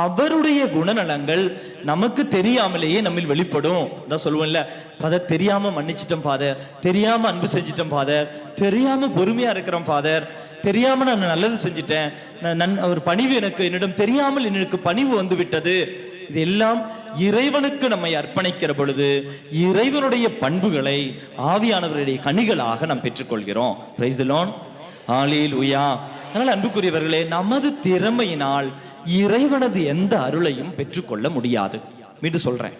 அவருடைய குணநலங்கள் நமக்கு தெரியாமலேயே நம்மில் வெளிப்படும். தான் சொல்லுவோம்ல, ஃபாதர் தெரியாம மன்னிச்சிட்டோம் ஃபாதர், தெரியாம அன்பு செஞ்சிட்டோம் ஃபாதர், தெரியாம பொறுமையா இருக்கிறோம் ஃபாதர், தெரியாம நான் நல்லது செஞ்சிட்டேன், ஒரு பணிவு என்னிடம் தெரியாமல் எனக்கு பணிவு வந்து விட்டது. இது எல்லாம் இறைவனுக்கு நம்மை அர்ப்பணிக்கிற பொழுது இறைவனுடைய பண்புகளை ஆவியானவருடைய கனிகளாக நாம் பெற்றுக்கொள்கிறோம். Price the lord. ஹல்லேலூயா. அதனால் அன்புக்குரியவர்களே, நமது திறமையினால் இறைவனது எந்த அருளையும் பெற்றுக்கொள்ள முடியாது. மீண்டும் சொல்றேன்,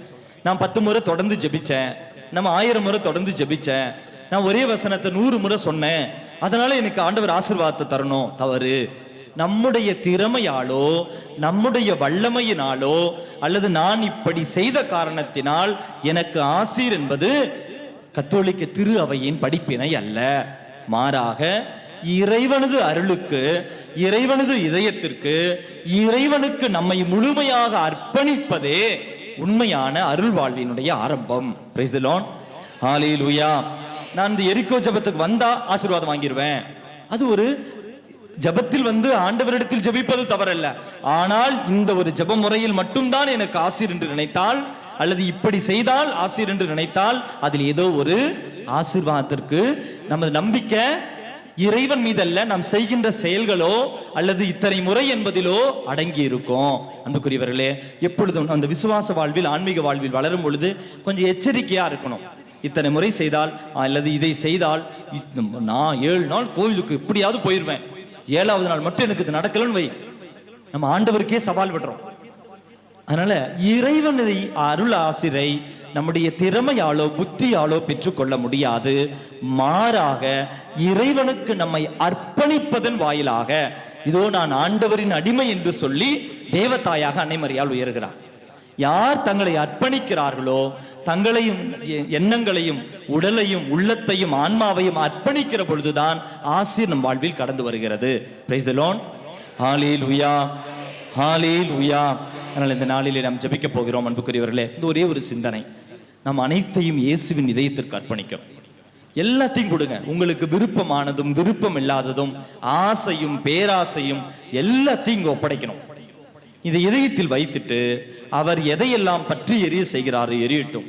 நான் 10 முறை தொடர்ந்து ஜெபிச்சேன், நம்ம 1000 முறை தொடர்ந்து ஜெபிச்சேன், நான் ஒரே வசனத்தை 100 முறை சொன்னேன், அதனால எனக்கு ஆண்டவர் ஆசீர்வாதத்தை தரணும். தவறு. நம்முடைய திறமையாலோ நம்முடைய வல்லமையினாலோ அல்லது நான் இப்படி செய்த காரணத்தினால் எனக்கு ஆசீர் என்பது கத்தோலிக்க திரு அவையின் படிப்பினை அல்ல. மாறாக இறைவனது அருளுக்கு, இறைவனது இதயத்திற்கு, இறைவனுக்கு நம்மை முழுமையாக அர்ப்பணிப்பதே உண்மையான அருள் வாழ்வினுடைய ஆரம்பம். Praise the lord. ஹல்லேலூயா. நான் இந்த எரிக்கோ ஜெபத்துக்கு வந்தா ஆசீர்வாதம் வாங்கிடுவேன். அது ஒரு ஜெபத்தில் வந்து ஆண்டவரிடத்தில் ஜெபிப்பது தவறல்ல. ஆனால் இந்த ஒரு ஜெப முறையில் மட்டும்தான் எனக்கு ஆசீர் என்று நினைத்தால், அல்லது இப்படி செய்தால் ஆசீர் என்று நினைத்தால், அதில் ஏதோ ஒரு ஆசீர்வாதத்திற்கு நமது நம்பிக்கை இறைவன் மீதல்ல, நாம் செய்கின்ற செயல்களோ அல்லது இத்தனை முறை என்பதிலோ அடங்கி இருக்கும். அன்புக்குரியவர்களே, எப்பொழுதும் அந்த விசுவாச வாழ்வில், ஆன்மீக வாழ்வில் வளரும் பொழுது கொஞ்சம் எச்சரிக்கையா இருக்கணும். இத்தனை முறை செய்தால் அல்லது இதை செய்தால் நான் 7 நாள் கோயிலுக்கு எப்படியாவது போயிடுவேன், 7வது நாள் மட்டும் எனக்கு இது நடக்கலன்னு வை, நம்ம ஆண்டவருக்கே சவால் விடுறோம். அதனால இறைவனை அருள் ஆசிரை நம்முடைய திறமையாலோ புத்தியாலோ பெற்றுக்கொள்ள முடியாது. மாறாக இறைவனுக்கு நம்மை அர்ப்பணிப்பதன் வாயிலாக, இதோ நான் ஆண்டவரின் அடிமை என்று சொல்லி தேவதாயாக அன்னை மரியாள் உயர்கிறார். யார் தங்களை அர்ப்பணிக்கிறார்களோ, தங்களையும் எண்ணங்களையும் உடலையும் உள்ளத்தையும் ஆன்மாவையும் அர்ப்பணிக்கிற பொழுதுதான் ஆசீர் நம் வாழ்வில் கடந்து வருகிறது. Praise the lord. Hallelujah, hallelujah. அதனால் இந்த நாளிலே நாம் ஜெபிக்க போகிறோம். அன்புக்குரியவர்களே, இந்த ஒரே ஒரு சிந்தனை, நாம் அனைத்தையும் இயேசுவின் இதயத்திற்கு அர்ப்பணிக்கிறோம். எல்லாத்தையும் கொடுங்க. உங்களுக்கு விருப்பமானதும் விருப்பம் இல்லாததும் ஆசையும் பேராசையும் எல்லாத்தையும் இங்க ஒப்படைக்கணும். இதை இதயத்தில் வைத்துட்டு அவர் எதையெல்லாம் பற்றி எரிய செய்கிறாரோ எரியட்டும்.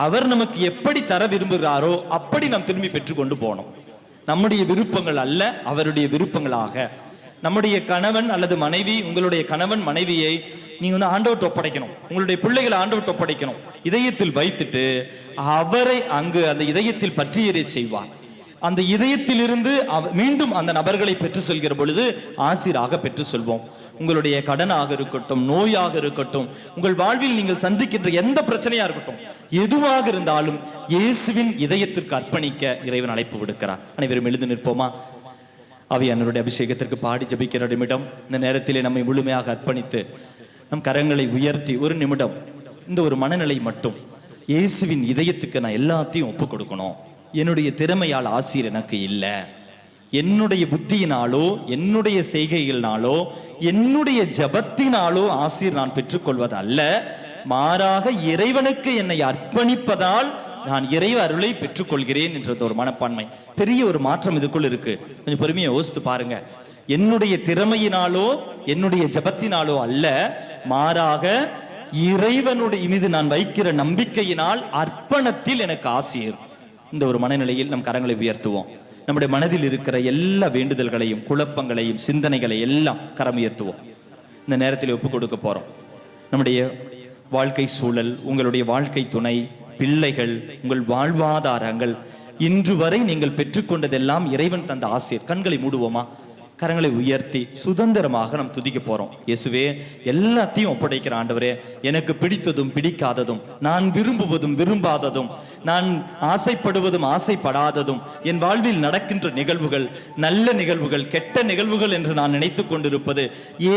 அவர் நமக்கு எப்படி தர விரும்புகிறாரோ அப்படி நாம் திரும்பி பெற்றுக்கொண்டு போனோம். நம்முடைய விருப்பங்கள் அல்ல, அவருடைய விருப்பங்களாக. நம்முடைய கணவன் அல்லது மனைவி, உங்களுடைய கணவன் மனைவியை நீங்க வந்து ஆண்டவர்கிட்ட ஒப்படைக்கணும். உங்களுடைய பிள்ளைகளை ஆண்டவர்கிட்ட ஒப்படைக்கணும். இதயத்தில் வைத்துட்டு அவரை அங்கு அந்த இதயத்தில் பற்றி எரிய செய்வார். அந்த இதயத்தில் இருந்து மீண்டும் அந்த நபர்களை பெற்று செல்கிற பொழுது ஆசீராக பெற்று செல்வோம். உங்களுடைய கடனாக இருக்கட்டும், நோயாக இருக்கட்டும், உங்கள் வாழ்வில் நீங்கள் சந்திக்கின்ற எந்த பிரச்சனையா இருக்கட்டும், எதுவாக இருந்தாலும் இயேசுவின் இதயத்திற்கு அர்ப்பணிக்க இறைவன் அழைப்பு விடுக்கிறார். அனைவரும் எழுந்து நிற்போமா? ஆவியானவருடைய அபிஷேகத்திற்கு பாடி ஜபிக்கிற நிமிடம், இந்த நேரத்திலே நம்மை முழுமையாக அர்ப்பணித்து நம் கரங்களை உயர்த்தி ஒரு நிமிடம் இந்த ஒரு மனநிலை மட்டும், இயேசுவின் இதயத்துக்கு நான் எல்லாத்தையும் ஒப்பு கொடுக்கணும். என்னுடைய திறமையால் ஆசீர் எனக்கு இல்லை, என்னுடைய புத்தியினாலோ என்னுடைய செய்கைகளினாலோ என்னுடைய ஜபத்தினாலோ ஆசீர் நான் பெற்றுக்கொள்வது அல்ல, மாறாக இறைவனுக்கு என்னை அர்ப்பணிப்பதால் நான் இறைவ அருளை பெற்றுக்கொள்கிறேன் என்றது ஒரு மனப்பான்மை. பெரிய ஒரு மாற்றம் இதுக்குள் இருக்கு. கொஞ்சம் பொறுமையை யோசித்து பாருங்க. என்னுடைய திறமையினாலோ என்னுடைய ஜபத்தினாலோ அல்ல, மாறாக இறைவனுடைய மீது நான் வைக்கிற நம்பிக்கையினால் அர்ப்பணத்தில் எனக்கு ஆசீர். இந்த ஒரு மனநிலையில் நம் கரங்களை உயர்த்துவோம். நம்முடைய மனதில் இருக்கிற எல்லா வேண்டுதல்களையும் குழப்பங்களையும் சிந்தனைகளை எல்லாம் கரம் உயர்த்துவோம். இந்த நேரத்தில் ஒப்புக் கொடுக்க போறோம். நம்முடைய வாழ்க்கை சூழல், உங்களுடைய வாழ்க்கை துணை, பிள்ளைகள், உங்கள் வாழ்வாதாரங்கள், இன்று வரை நீங்கள் பெற்றுக்கொண்டதெல்லாம் இறைவன் தந்த ஆசீர். கண்களை மூடுவோமா? கரங்களை உயர்த்தி சுதந்திரமாக நாம் துதிக்க போறோம். இயேசுவே, எல்லாத்தையும் ஒப்படைக்கிற ஆண்டவரே, எனக்கு பிடித்ததும் பிடிக்காததும், நான் விரும்புவதும் விரும்பாததும், நான் ஆசைப்படுவதும் ஆசைப்படாததும், என் வாழ்வில் நடக்கின்ற நிகழ்வுகள், நல்ல நிகழ்வுகள், கெட்ட நிகழ்வுகள் என்று நான் நினைத்துக் கொண்டிருப்பது,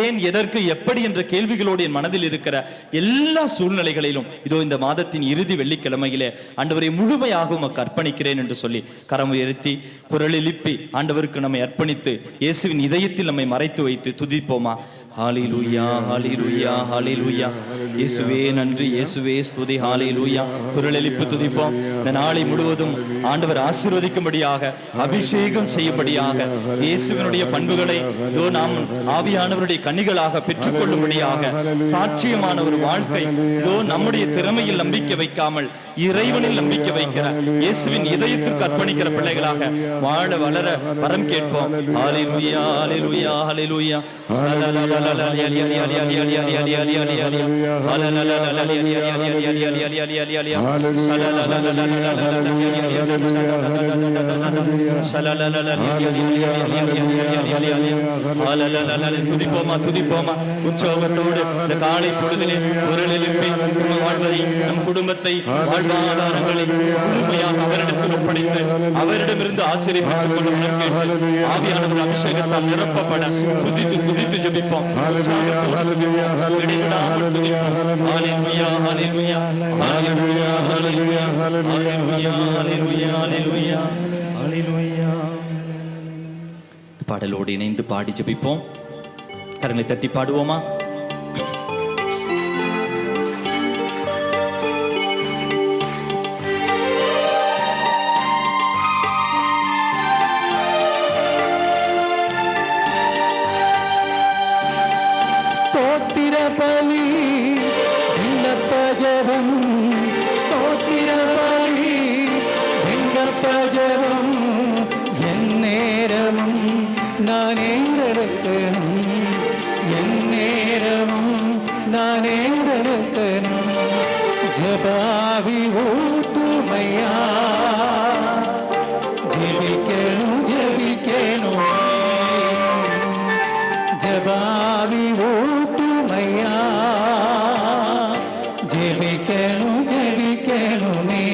ஏன், எதற்கு, எப்படி என்ற கேள்விகளோடு என் மனதில் இருக்கிற எல்லா சூழ்நிலைகளிலும் இதோ இந்த மாதத்தின் இறுதி வெள்ளிக்கிழமையிலே ஆண்டவரை முழுமையாக உமக்கு அர்ப்பணிக்கிறேன் என்று சொல்லி கரம் உயர்த்தி குரல் எழுப்பி ஆண்டவருக்கு நம்மை அர்ப்பணித்து இயேசுவின் இதயத்தில் நம்மை மறைத்து வைத்து துதிப்போமா? ஹalleluya ஹalleluya ஹalleluya. இயேசுவே நன்றி, இயேசுவே ஸ்துதி. ஹalleluya. குரல் எழுப்பி துதிப்போம். இந்த நாளை முழுவதும் ஆண்டவர் ஆசீர்வதிக்கும்படியாக, அபிஷேகம் செய்யும்படியாக, இயேசுவினுடைய பண்புகளை இதோ நாம் ஆவியானவருடைய கனிகளாக பெற்றுக்கொள்ளும்படியாக, சாட்சியமான ஒரு வாழ்க்கை இதோ நம்முடைய திறமையில் நம்பிக்கை வைக்காமல் இறைவனில் நம்பிக்கை வைக்கிற, இயேசுவின் இதயத்துக்கு அர்ப்பணிக்கிற பிள்ளைகளாக வாழ வளர வரம் கேட்போம். ஹalleluya ஹalleluya ஹalleluya. துதிப்போமா துதிப்போமா உற்சாகத்தோடு இந்த காலை பொழுதிலே குரல் எழுப்பி வாழ்வதை, நம் குடும்பத்தை, வாழ்வாதாரங்களை முழுமையாக அவரிடத்தில் ஒப்படைத்து அவரிடமிருந்து ஆசிரியை பெற்றுக் கொள்ள ஆவியானவர் அபிஷேகத்தால் நிரப்பப்பட துதித்து துதித்து ஜெபிப்போம். பாடலோடு இணைந்து பாடி ஜெபிப்போம். கரங்களை தட்டி பாடுவோமா? ஸ்தோத்திர பலி விண்ணப்ப ஜெபம், ஸ்தோத்திர பலி விண்ணப்ப ஜெபம், என் நேரமும் நான் ஏறெடுக்கணும், என் நேரமும் நான் ஏறெடுக்கணும். ஜபாவி ஊத்துமையா, ஜெபிக்கணும் ஜெபிக்கணும், ஜபாவி ஊத்துமையா, ஜெபிக்கணும் ஜெபிக்கணுமே.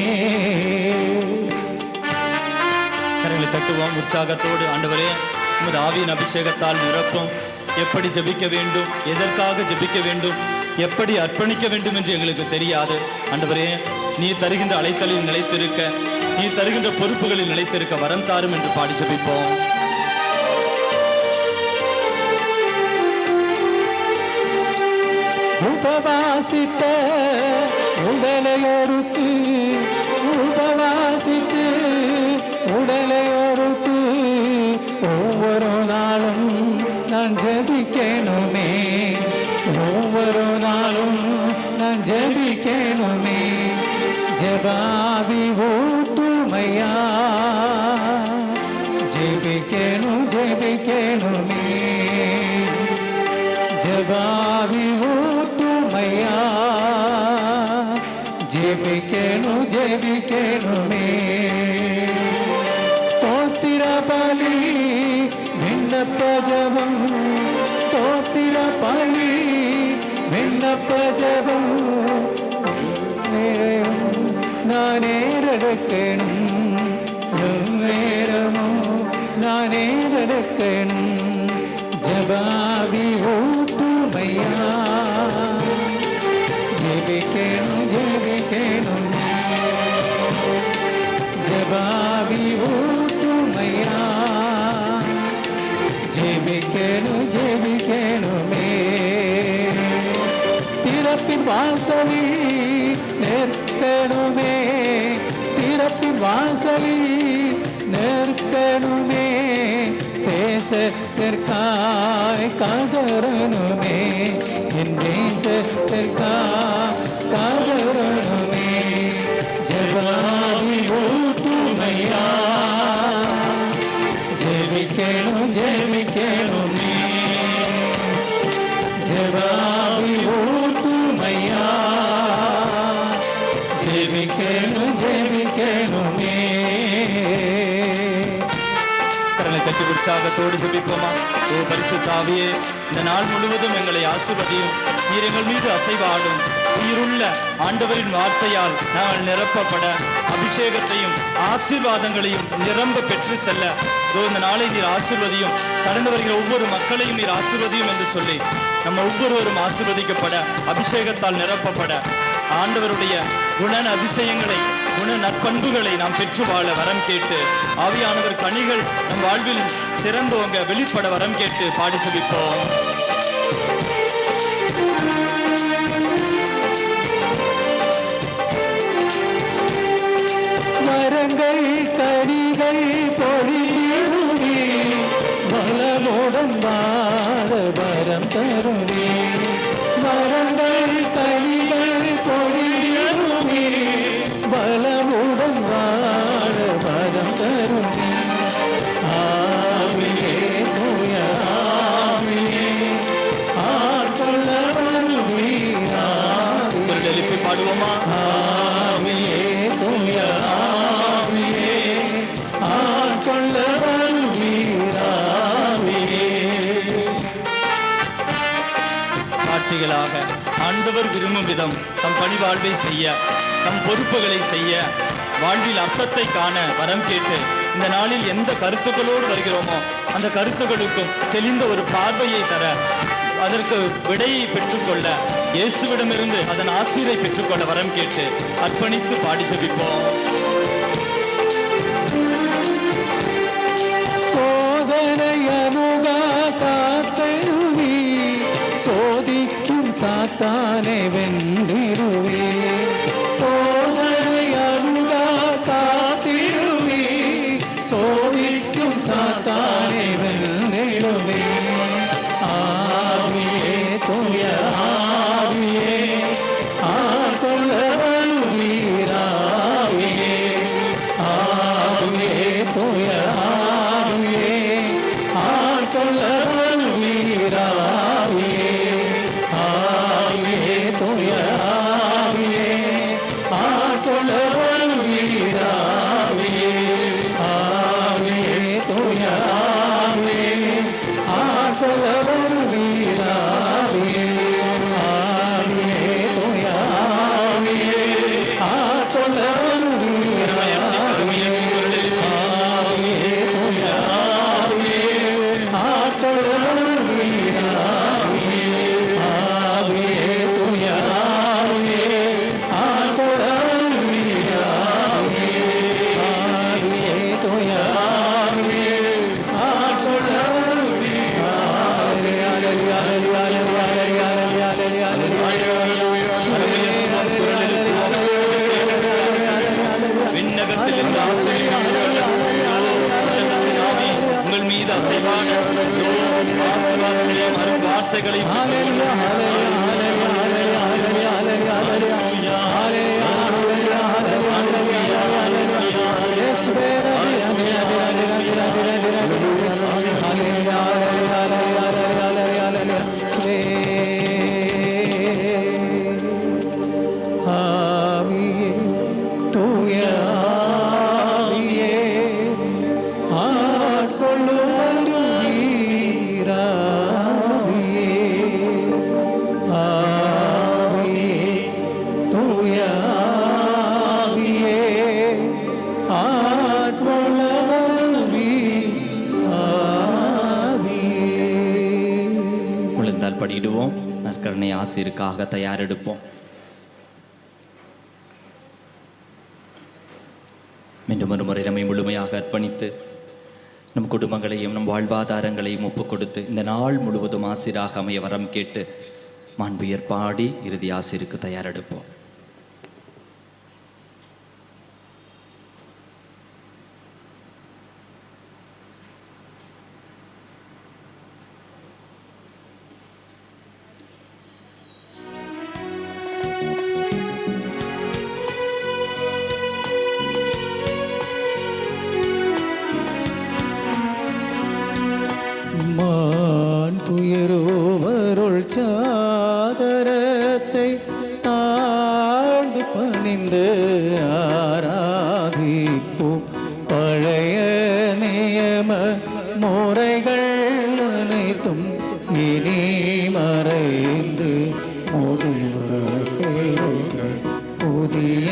கரங்களை தட்டுவோம் உற்சாகத்தோடு. ஆண்டவரே, உமது ஆவியின் அபிஷேகத்தால் நிரப்பும். எப்படி ஜெபிக்க வேண்டும், எதற்காக ஜெபிக்க வேண்டும், எப்படி அர்ப்பணிக்க வேண்டும் என்று எங்களுக்கு தெரியாது. ஆண்டவரே, நீ தருகின்ற அழைத்தலில் நிலைத்திருக்க, நீ தருகின்ற பொறுப்புகளில் நிலைத்திருக்க வரம் தாரும் என்று பாடி ஜெபிப்போம். உபவாசித்த உடலையொருத்து, உபவாசித்து உடலையொருத்து, ஒவ்வொரு நாளும் நான் ஜெபிக்கணுமே, ஒவ்வொரு நாளும் நான் ஜெபிக்கணுமே. ஜபாவி ஊத்துமையா, ஜெபிக்கணும் ஜெபிக்கணுமே, ஜபாவி ஊத்துமையா, ஜெபிக்கணும் ஜெபிக்கணுமே. ஸ்தோத்திர பலி விண்ணப்ப ஜெபம், ஸ்தோத்திர பலி விண்ணப்ப ஜெபம், நான் ஏறெடுக்கணும், நேரமும் நான் ஏறெடுக்கணும். ஜபாவி ஊத்துமையா, ஜெபிக்கணும் ஜெபிக்கணும், ஜபாவி ஊற்றுமையா ஜெபிக்கணுமே திறப்பின் வாசலில் நிற்கணுமே திறப்பின் வாசலில் நிற்கணுமே தேசத்திற்காய் கதறணுமே என் தேசத்திற்காய் கதறணுமே ஜபாவி ஊற்றுமையா ஜெபிக்கணுமே ஜபாவி ஊற்றுமையா ஜெபிக்கணுமே கரங்களை தட்டி உற்சாகத்தோடு ஜெபிப்போமா. ஓ பரிசுத்த ஆவியே, இந்த நாள் முழுவதும் எங்களை ஆசீர்வதியும். நீர் எங்கள் மீது அசைவாடும் உயிருள்ள ஆண்டவரின் வார்த்தையால் நாங்கள் நிரப்பப்பட அபிஷேகத்தையும் ஆசீர்வாதங்களையும் நிரம்ப பெற்று செல்ல இந்த நாளை நீர் ஆசீர்வதியும். கடந்து வருகிற ஒவ்வொரு மக்களையும் நீர் ஆசீர்வதியும் என்று சொல்லி நம்ம ஒவ்வொருவரும் ஆசீர்வதிக்கப்பட அபிஷேகத்தால் நிரப்பப்பட ஆண்டவருடைய குண அதிசயங்களை குண நற்பண்புகளை நாம் பெற்று வாழ வரம் கேட்டு ஆவியானவர் கனிகள் நம் வாழ்வில் சிறந்தோங்க வெளிப்பட வரம் கேட்டு பாடி ஜெபிப்போம். மரங்கள் கனிகள் பொழியுமே வளமுடன் வாழ வரம் தருமே மரங்கள் கனிகள் பொழியுமே வளமுடன் வாழ வரம் தருமே ஆவியே தூய ஆவியே ஆட்கொள்ள வருவீரா எழுப்பி பாடுவோமா. ஆவியே தூய ஆவியே ஆட்கொள்ள வருவீராவியே சாட்சிகளாக ஆண்டவர் விரும்பும் விதம் தம் பணி வாழ்வை செய்ய தம் பொறுப்புகளை செய்ய வாழ்வில் அர்த்தத்தை காண வரம் கேட்டு இந்த நாளில் எந்த கருத்துக்களோடு வருகிறோமோ அந்த கருத்துக்களுக்கும் தெளிந்த ஒரு பார்வையை தர அதற்கு விடையை பெற்றுக்கொள்ள இயேசுவிடமிருந்து அதன் ஆசீரை பெற்றுக்கொள்ள வரம் கேட்டு அர்ப்பணித்து பாடி ஜெபிப்போம். சோதனை அணுகா காத்தருவி சோதிக்கும் சாத்தானை வென்றிடுவே சோதனை அணுகா காத்திருவி சோதிக்கும் சாத்தானை வென்றிடுவே ஆவியே தூய ஆவியே ஆட்கொள்ள வருவீராவியே ஆவியே தூய ஆவியே ஆட்கொள்ள வருவீராவியே ஆவியே தூய ஆவியே ஆட்கொள்ள வருவீராவியே ஆவியே தூய ஆவியே ஆட்கொள்ள வருவீராவியே ஆவியே தூய ஆவியே ஆட்கொள்ள வருவீராவியே ஆவியே தூய ஆவியே ஆட்கொள்ள வருவீராவியே ஆவியே தூய ஆவியே ஆட்கொள்ள வருவீராவியே ஆவியே தூய ஆவியே ஆட்கொள்ள விண்ணகத்தில் இந்த உங்கள் மீது அசைவான ஆசீர்வாதங்களையும் அரும் வார்த்தைகளையும் ஆவியே தூய ஆவியே ஆட்கொள்ளும் வருவீராவியே ஆவியே தூய ஆவியே ஆட்கொள்ள வருவீராவியே விழுந்தால் படியிடுவோம். நற்கருணை ஆசிரியருக்காக தயாரெடுப்போம். மீண்டும் ஒரு முறை பலியாக அர்ப்பணித்து நம் குடும்பங்களையும் நம் வாழ்வாதாரங்களையும் ஒப்புக் கொடுத்து இந்த நாள் முழுவதும் ஆசிராக அமைய வரம் கேட்டு மாண்புயர் பாடி இறுதி ஆசிருக்கு தயாரெடுப்போம். துயரோவருள் சாதரத்தை தாழ்ந்து பணிந்து ஆராதிப்போம். பழைய நியம முறைகள் அனைத்தும் இனி மறைந்து புதிய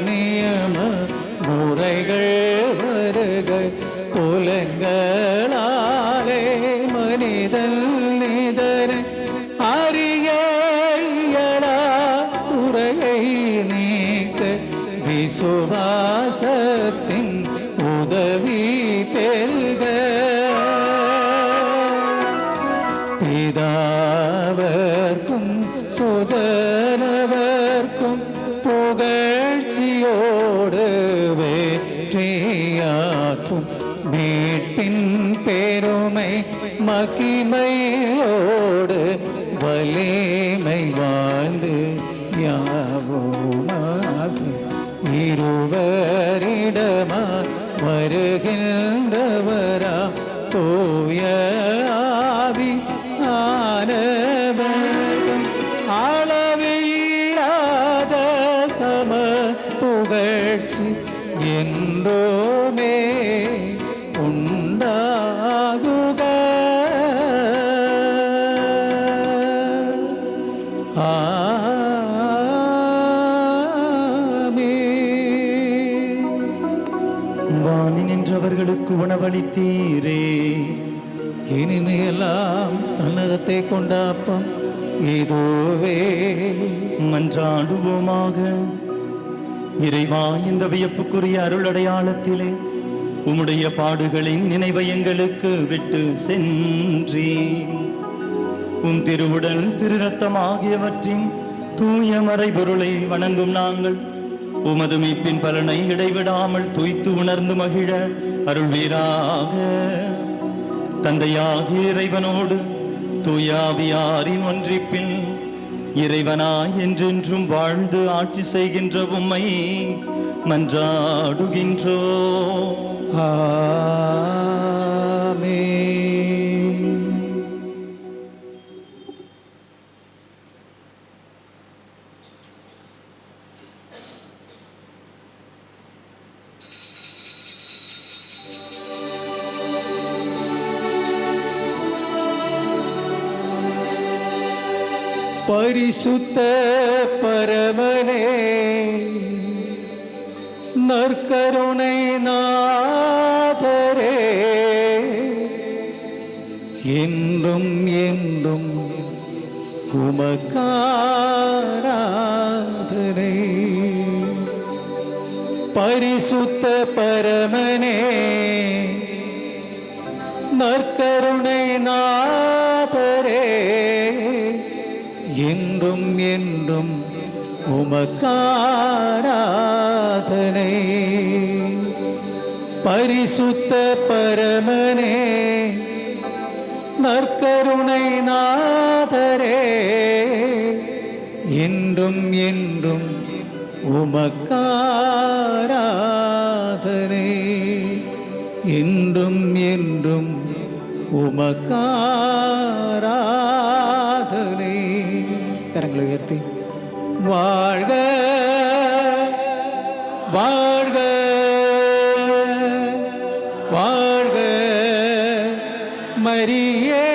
நியம முறைகள் வருக. புலன்களாலே மனிதன் நிதனை அறிய இயலா குறையை நீக்க விசுவாசத்தின் உதவி பெறுக. பிதாவர்க்கும் சுதனவர்க்கும் புகழ்ச்சியோடு வெற்றியாக்கும் மீட்பின் பெருமை மகிமையோடு வலிமை வாழ்ந்து யாவுமாக இருவரிடமா வருகின்றவரா தூய ஆவி ஆனவரும் அளவில்லாத சம புகழ்ச்சி என்றோமே உண்டாகுக. வாணி நின்றவர்களுக்கு உணவளித்தீரே. இனிமையெல்லாம் தன்னகத்தை கொண்டாப்பம் இதுவே. மன்றாடுவோமாக. இறைவா, இந்த வியப்புக்குரிய அருளடையாளத்திலே உம்முடைய பாடுகளின் நினைவை எங்களுக்கு விட்டு சென்றி உம் திருவுடல் திரு ரத்தம் ஆகியவற்றின் தூய மறைபொருளை வணங்கும் நாங்கள் உமது மீட்பின் பலனை இடைவிடாமல் துய்த்து உணர்ந்து மகிழ அருள்வீராக. தந்தையாகிய இறைவனோடு தூயாவியாரின் ஒன்றிப்பில் இறைவனாய் என்றென்றும் வாழ்ந்து ஆட்சி செய்கின்ற உம்மை மன்றாடுகின்றோ. ஆமென். பரிசுத்த பரமனே, நற்கருணை நாதரே, என்றும் என்றும் உமக்காராதனை. பரிசுத்த பரமனே, நற்கருணை நாதரே, என்றும் என்றும் உமக்காராதனை. பரிசுத்த பரமனே, நற்கருணை நாதரே, என்றும் என்றும் உமக்காராதனை. என்றும் என்றும் உமக்காராதனை. கரங்களை உயர்த்தி வாழ்க வாழ்க வாழ்க மரியே